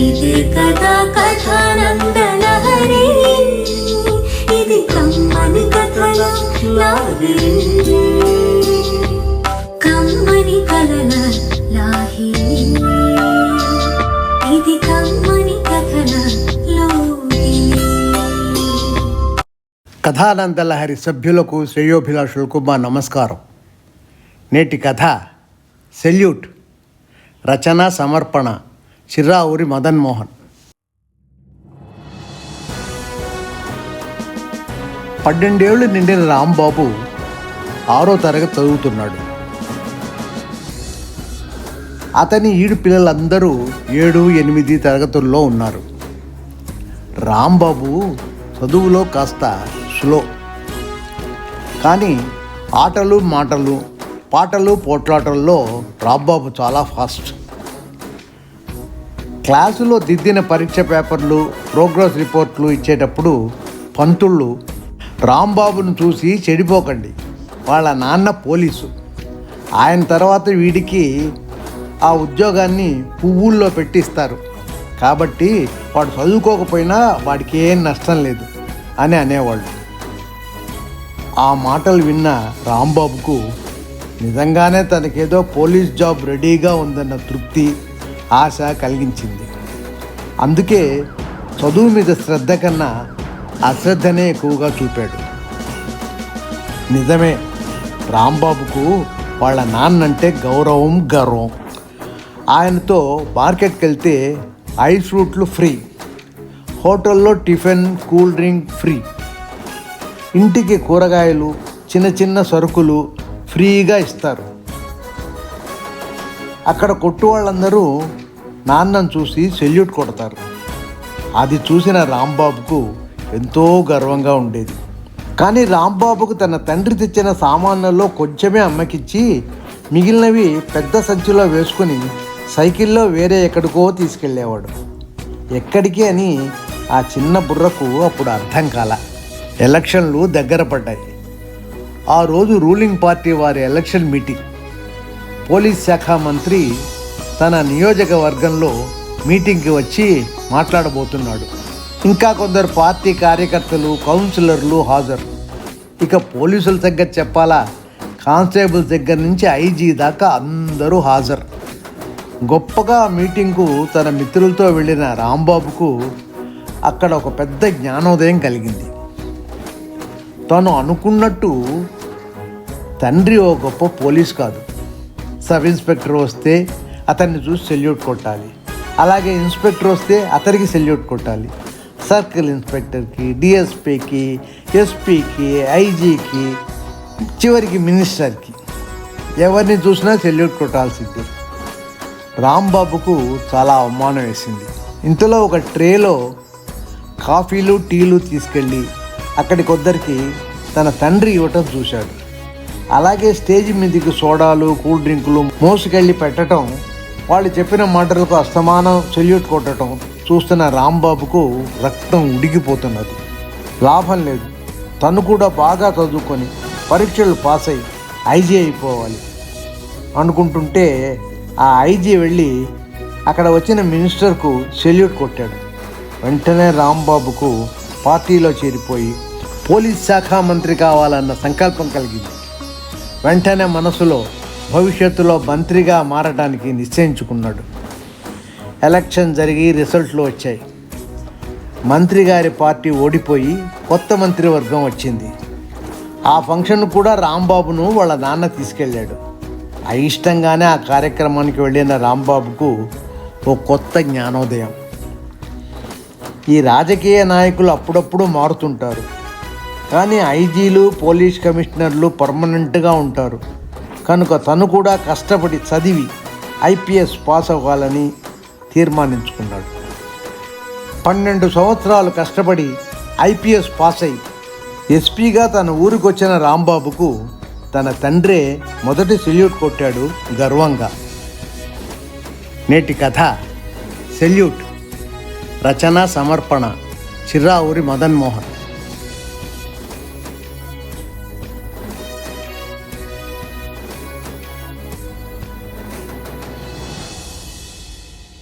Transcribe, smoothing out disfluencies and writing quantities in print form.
ఇదే కదా కథానందలహరి, ఇది కమ్మని కథల లాహిరి, కమ్మని కథల లాహిరి, ఇది కమ్మని కథల లోహిరి. కథానందలహరి సభ్యులకు శ్రేయోభిలాషులకు మా నమస్కారం. నేటి కథ సెల్యూట్. రచన సమర్పణ చిర్రావూరి మదన్ మోహన్. 12 ఏళ్ళు నిండిన రాంబాబు 6వ తరగతి చదువుతున్నాడు. అతని ఈడు పిల్లలందరూ 7, 8 తరగతుల్లో ఉన్నారు. రాంబాబు చదువులో కాస్త స్లో, కానీ ఆటలు మాటలు పాటలు పోట్లాటల్లో రాంబాబు చాలా ఫాస్ట్. క్లాసులో దిద్దిన పరీక్ష పేపర్లు, ప్రోగ్రెస్ రిపోర్ట్లు ఇచ్చేటప్పుడు పంతుళ్ళు రాంబాబును చూసి చెడిపోకండి, వాళ్ళ నాన్న పోలీసు, ఆయన తర్వాత వీడికి ఆ ఉద్యోగాన్ని పువ్వుల్లో పెట్టిస్తారు, కాబట్టి వాడు చదువుకోకపోయినా వాడికి ఏం నష్టం లేదు అని అనేవాళ్ళు. ఆ మాటలు విన్న రాంబాబుకు నిజంగానే తనకేదో పోలీస్ జాబ్ రెడీగా ఉందన్న తృప్తి, ఆశ కలిగించింది. అందుకే చదువు మీద శ్రద్ధ కన్నా అశ్రద్ధనే ఎక్కువగా చూపాడు. నిజమే, రాంబాబుకు వాళ్ళ నాన్నంటే గర్వం. ఆయనతో మార్కెట్కి వెళ్తే ఐస్ ఫ్రూట్లు ఫ్రీ, హోటల్లో టిఫిన్, కూల్ డ్రింక్ ఫ్రీ, ఇంటికి కూరగాయలు, చిన్న చిన్న సరుకులు ఫ్రీగా ఇస్తారు. అక్కడ కొట్టు వాళ్ళందరూ నాన్నను చూసి సెల్యూట్ కొడతారు. అది చూసిన రాంబాబుకు ఎంతో గర్వంగా ఉండేది. కానీ రాంబాబుకు తన తండ్రి తెచ్చిన సామాన్లలో కొంచెమే అమ్మకిచ్చి మిగిలినవి పెద్ద సంచిలో వేసుకుని సైకిల్లో వేరే ఎక్కడికో తీసుకెళ్ళేవాడు. ఎక్కడికి అని ఆ చిన్న బుర్రకు అప్పుడు అర్థం కాల. ఎలక్షన్లు దగ్గర పడ్డాయి. ఆ రోజు రూలింగ్ పార్టీ వారి ఎలక్షన్ మీటింగ్. పోలీస్ శాఖ మంత్రి తన నియోజకవర్గంలో మీటింగ్కి వచ్చి మాట్లాడబోతున్నాడు. ఇంకా కొందరు పార్టీ కార్యకర్తలు, కౌన్సిలర్లు హాజరు. ఇక పోలీసుల దగ్గర చెప్పాలా, కానిస్టేబుల్స్ దగ్గర నుంచి ఐజీ దాకా అందరూ హాజరు. గొప్పగా మీటింగ్కు తన మిత్రులతో వెళ్ళిన రాంబాబుకు అక్కడ ఒక పెద్ద జ్ఞానోదయం కలిగింది. తను అనుకున్నట్టు తండ్రి ఓ గొప్ప పోలీస్ కాదు. సబ్ ఇన్స్పెక్టర్ వస్తే అతన్ని చూసి సెల్యూట్ కొట్టాలి, అలాగే ఇన్స్పెక్టర్ వస్తే అతనికి సెల్యూట్ కొట్టాలి, సర్కిల్ ఇన్స్పెక్టర్కి, డిఎస్పీకి, ఎస్పీకి, ఐజీకి, చివరికి మినిస్టర్కి, ఎవరిని చూసినా సెల్యూట్ కొట్టాల్సిందే. రాంబాబుకు చాలా అవమానం వేసింది. ఇంతలో ఒక ట్రేలో కాఫీలు, టీలు తీసుకెళ్ళి అక్కడి కొద్దరికి తన తండ్రి ఇవ్వటం చూశాడు. అలాగే స్టేజ్ మీదకి సోడాలు, కూల్ డ్రింకులు మోసుకెళ్ళి పెట్టడం, వాళ్ళు చెప్పిన మాటలకు అస్తమానం సెల్యూట్ కొట్టడం చూస్తున్న రాంబాబుకు రక్తం ఉడికిపోతున్నది. లాభం లేదు, తను కూడా బాగా చదువుకొని పరీక్షలు పాస్ అయి ఐజీ అయిపోవాలి అనుకుంటుంటే ఆ ఐజీ వెళ్ళి అక్కడ వచ్చిన మినిస్టర్కు సెల్యూట్ కొట్టాడు. వెంటనే రాంబాబుకు పార్టీలో చేరిపోయి పోలీస్ శాఖ మంత్రి కావాలన్న సంకల్పం కలిగింది. వెంటనే మనసులో భవిష్యత్తులో మంత్రిగా మారడానికి నిశ్చయించుకున్నాడు. ఎలక్షన్ జరిగి రిజల్ట్లు వచ్చాయి. మంత్రి గారి పార్టీ ఓడిపోయి కొత్త మంత్రివర్గం వచ్చింది. ఆ ఫంక్షన్ కూడా రాంబాబును వాళ్ళ నాన్న తీసుకెళ్ళాడు. అయిష్టంగానే ఆ కార్యక్రమానికి వెళ్ళిన రాంబాబుకు ఓ కొత్త జ్ఞానోదయం. ఈ రాజకీయ నాయకులు అప్పుడప్పుడు మారుతుంటారు, కానీ ఐజీలు, పోలీస్ కమిషనర్లు పర్మనెంట్గా ఉంటారు. కనుక తను కూడా కష్టపడి చదివి ఐపీఎస్ పాస్ అవ్వాలని తీర్మానించుకున్నాడు. 12 సంవత్సరాలు కష్టపడి ఐపీఎస్ పాస్ అయి ఎస్పీగా తన ఊరికి వచ్చిన రాంబాబుకు తన తండ్రే మొదటి సెల్యూట్ కొట్టాడు గర్వంగా. నేటి కథ సెల్యూట్. రచన సమర్పణ చిర్రావూరి మదన్ మోహన్.